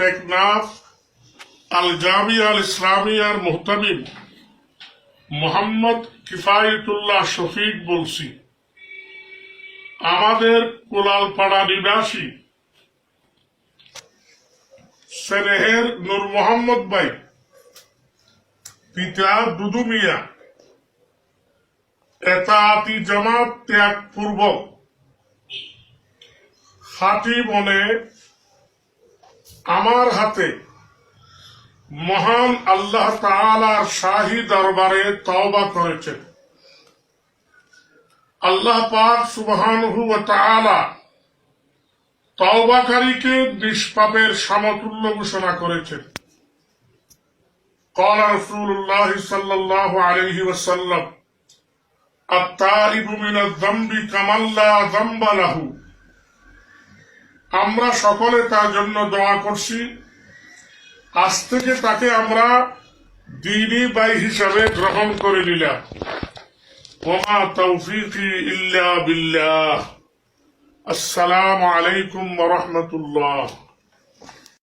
টেকনাফ আল জামিয়া আল ইসলামিয়ার মুহতামিম মোহাম্মদ কিফায়েতুল্লাহ শফিক বলছি। আমাদের কুলালপাড়া নিবাসী স্নেহের নূর মোহাম্মদ ভাই পিতা দুদু মিয়া এতাআতি জামাত ত্যাগ পূর্বক খাঁটি মনে আমার হাতে মহান আল্লাহ তাআলার শাহী দরবারে তওবা করেছেন। আল্লাহ পাক সুবহানাহু ওয়া তাআলা তওবাকারীকে নিষ্পাপের সমতুল্য ঘোষণা করেছেন। قال رسول الله صلى الله عليه وسلم التائب من الذنب كمن لا ذنب له। আমরা সকলে তার জন্য দোয়া করছি। আজ থেকে তাকে আমরা দ্বীনী ভাই হিসাবে গ্রহণ করে নিলাম। ওয়া তাওফীকি ইল্লা বিল্লাহ। আসসালামু আলাইকুম ওয়া রাহমাতুল্লাহ।